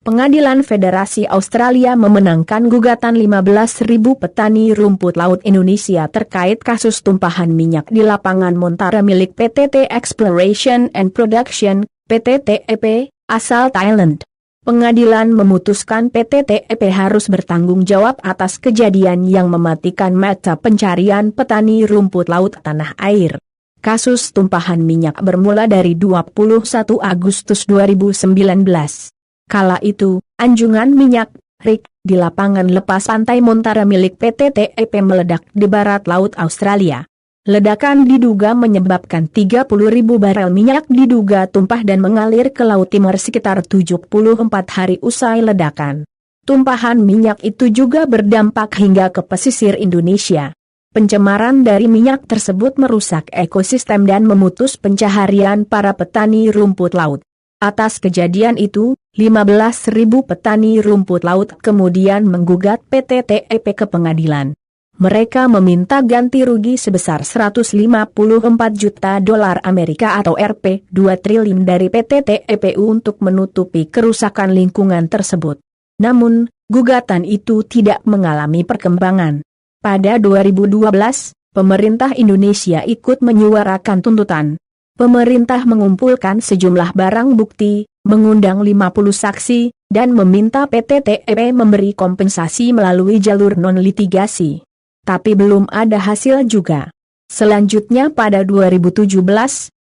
Pengadilan Federasi Australia memenangkan gugatan 15.000 petani rumput laut Indonesia terkait kasus tumpahan minyak di lapangan Montara milik PTT Exploration and Production, PTTEP, asal Thailand. Pengadilan memutuskan PTTEP harus bertanggung jawab atas kejadian yang mematikan mata pencarian petani rumput laut tanah air. Kasus tumpahan minyak bermula dari 21 Agustus 2019. Kala itu, anjungan minyak, rig, di lapangan lepas pantai Montara milik PTTEP meledak di barat laut Australia. Ledakan diduga menyebabkan 30.000 barel minyak diduga tumpah dan mengalir ke Laut Timur sekitar 74 hari usai ledakan. Tumpahan minyak itu juga berdampak hingga ke pesisir Indonesia. Pencemaran dari minyak tersebut merusak ekosistem dan memutus pencaharian para petani rumput laut. Atas kejadian itu, 15.000 petani rumput laut kemudian menggugat PTTEP ke pengadilan. Mereka meminta ganti rugi sebesar 154 juta dolar Amerika atau Rp 2 triliun dari PTTEP untuk menutupi kerusakan lingkungan tersebut. Namun, gugatan itu tidak mengalami perkembangan. Pada 2012, pemerintah Indonesia ikut menyuarakan tuntutan. Pemerintah mengumpulkan sejumlah barang bukti, mengundang 50 saksi, dan meminta PTTEP memberi kompensasi melalui jalur non-litigasi. Tapi belum ada hasil juga. Selanjutnya pada 2017,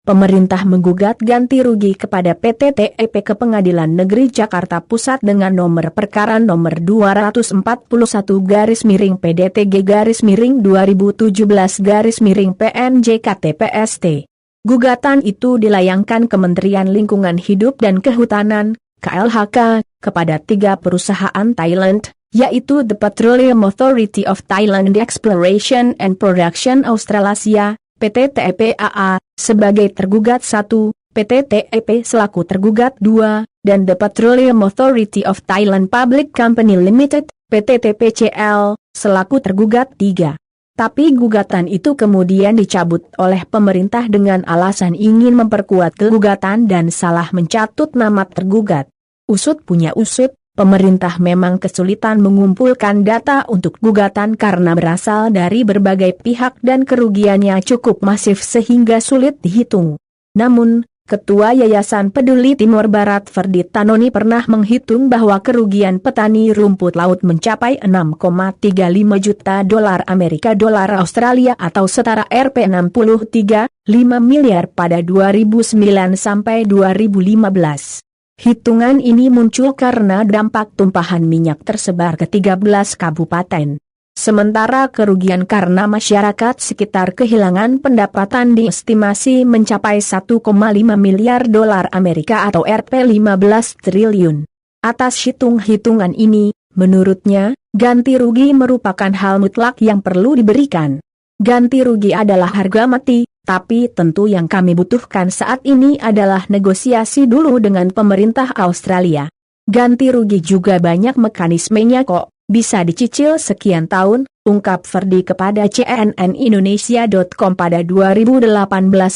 pemerintah menggugat ganti rugi kepada PTTEP ke Pengadilan Negeri Jakarta Pusat dengan nomor perkara nomor 241/PDTG-2017-PNJKTPST. Gugatan itu dilayangkan Kementerian Lingkungan Hidup dan Kehutanan, KLHK, kepada 3 perusahaan Thailand, yaitu The Petroleum Authority of Thailand, The Exploration and Production Australasia, PTTEP-AA, sebagai tergugat 1, PTTEP selaku tergugat 2, dan The Petroleum Authority of Thailand Public Company Limited, PTTPCL, selaku tergugat 3. Tapi gugatan itu kemudian dicabut oleh pemerintah dengan alasan ingin memperkuat gugatan dan salah mencatut nama tergugat. Usut punya usut, pemerintah memang kesulitan mengumpulkan data untuk gugatan karena berasal dari berbagai pihak dan kerugiannya cukup masif sehingga sulit dihitung. Namun, Ketua Yayasan Peduli Timur Barat Ferdi Tanoni pernah menghitung bahwa kerugian petani rumput laut mencapai 6,35 juta dolar Amerika dolar Australia atau setara Rp 63,5 miliar pada 2009 sampai 2015. Hitungan ini muncul karena dampak tumpahan minyak tersebar ke 13 kabupaten. Sementara kerugian karena masyarakat sekitar kehilangan pendapatan diestimasi mencapai 1,5 miliar dolar Amerika atau Rp 15 triliun. Atas hitung-hitungan ini, menurutnya, ganti rugi merupakan hal mutlak yang perlu diberikan. Ganti rugi adalah harga mati, tapi tentu yang kami butuhkan saat ini adalah negosiasi dulu dengan pemerintah Australia. Ganti rugi juga banyak mekanismenya kok. Bisa dicicil sekian tahun, ungkap Ferdi kepada cnnindonesia.com pada 2018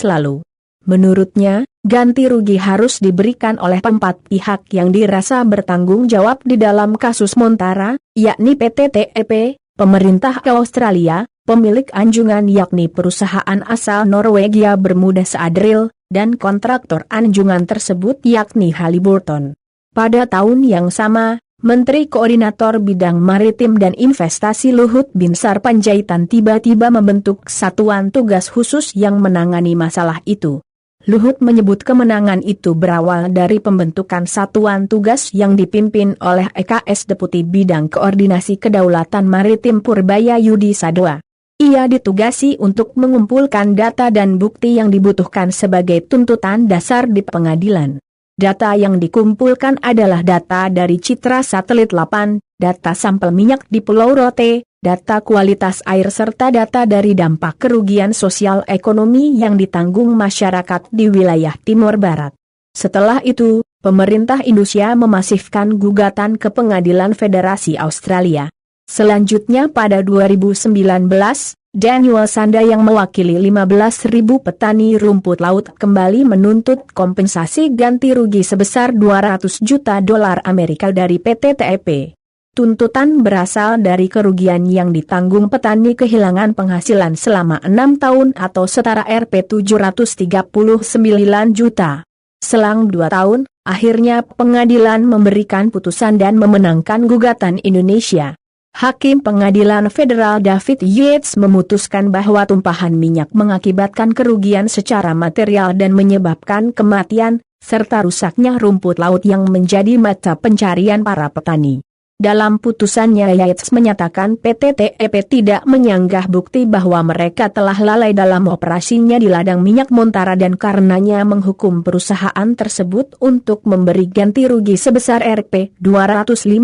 lalu. Menurutnya, ganti rugi harus diberikan oleh 4 pihak yang dirasa bertanggung jawab di dalam kasus Montara, yakni PTTEP, pemerintah Australia, pemilik anjungan yakni perusahaan asal Norwegia Bermuda Seadrill, dan kontraktor anjungan tersebut yakni Halliburton. Pada tahun yang sama, Menteri Koordinator Bidang Maritim dan Investasi Luhut Binsar Panjaitan tiba-tiba membentuk satuan tugas khusus yang menangani masalah itu. Luhut menyebut kemenangan itu berawal dari pembentukan satuan tugas yang dipimpin oleh EKS Deputi Bidang Koordinasi Kedaulatan Maritim Purbaya Yudi Sadoa. Ia ditugasi untuk mengumpulkan data dan bukti yang dibutuhkan sebagai tuntutan dasar di pengadilan. Data yang dikumpulkan adalah data dari citra satelit 8, data sampel minyak di Pulau Rote, data kualitas air serta data dari dampak kerugian sosial ekonomi yang ditanggung masyarakat di wilayah Timur Barat. Setelah itu, pemerintah Indonesia memasifkan gugatan ke Pengadilan Federasi Australia. Selanjutnya pada 2019, Daniel Sanda yang mewakili 15.000 petani rumput laut kembali menuntut kompensasi ganti rugi sebesar 200 juta dolar Amerika dari PT TEP. Tuntutan berasal dari kerugian yang ditanggung petani kehilangan penghasilan selama 6 tahun atau setara Rp 739 juta. Selang 2 tahun, akhirnya pengadilan memberikan putusan dan memenangkan gugatan Indonesia. Hakim Pengadilan Federal David Yates memutuskan bahwa tumpahan minyak mengakibatkan kerugian secara material dan menyebabkan kematian, serta rusaknya rumput laut yang menjadi mata pencarian para petani. Dalam putusannya Yates menyatakan PT TEP tidak menyanggah bukti bahwa mereka telah lalai dalam operasinya di ladang minyak Montara dan karenanya menghukum perusahaan tersebut untuk memberi ganti rugi sebesar Rp 252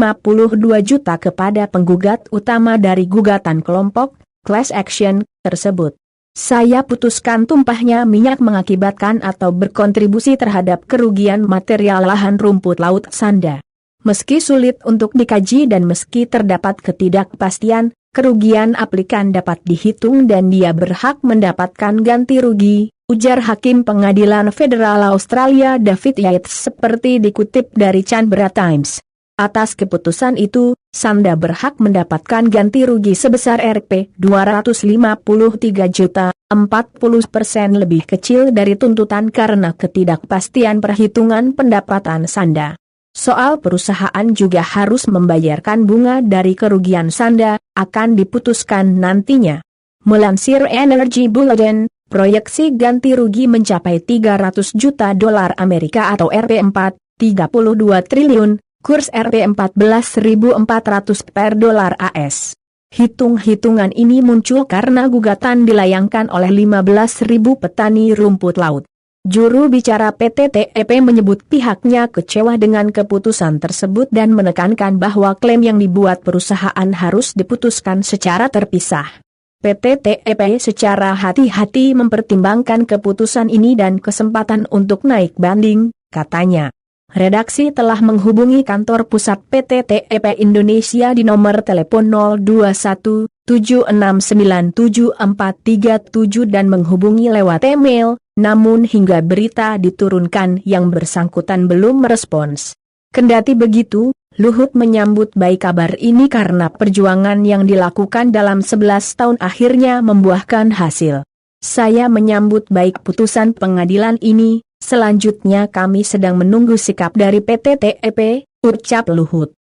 juta kepada penggugat utama dari gugatan kelompok, class action, tersebut. Saya putuskan tumpahnya minyak mengakibatkan atau berkontribusi terhadap kerugian material lahan rumput laut Sanda. Meski sulit untuk dikaji dan meski terdapat ketidakpastian, kerugian aplikan dapat dihitung dan dia berhak mendapatkan ganti rugi, ujar Hakim Pengadilan Federal Australia David Yates seperti dikutip dari Canberra Times. Atas keputusan itu, Sanda berhak mendapatkan ganti rugi sebesar Rp 253 juta, 40% lebih kecil dari tuntutan karena ketidakpastian perhitungan pendapatan Sanda. Soal perusahaan juga harus membayarkan bunga dari kerugian Sanda, akan diputuskan nantinya. Melansir Energy Bulletin, proyeksi ganti rugi mencapai 300 juta dolar Amerika atau Rp 4,32 triliun, kurs Rp 14.400 per dolar AS. Hitung-hitungan ini muncul karena gugatan dilayangkan oleh 15.000 petani rumput laut. Juru bicara PT TEP menyebut pihaknya kecewa dengan keputusan tersebut dan menekankan bahwa klaim yang dibuat perusahaan harus diputuskan secara terpisah. PT TEP secara hati-hati mempertimbangkan keputusan ini dan kesempatan untuk naik banding, katanya. Redaksi telah menghubungi kantor pusat PT TEP Indonesia di nomor telepon 021 7697 437 dan menghubungi lewat email, namun hingga berita diturunkan yang bersangkutan belum merespons. Kendati begitu, Luhut menyambut baik kabar ini karena perjuangan yang dilakukan dalam 11 tahun akhirnya membuahkan hasil. Saya menyambut baik putusan pengadilan ini, selanjutnya kami sedang menunggu sikap dari PT TEP, ucap Luhut.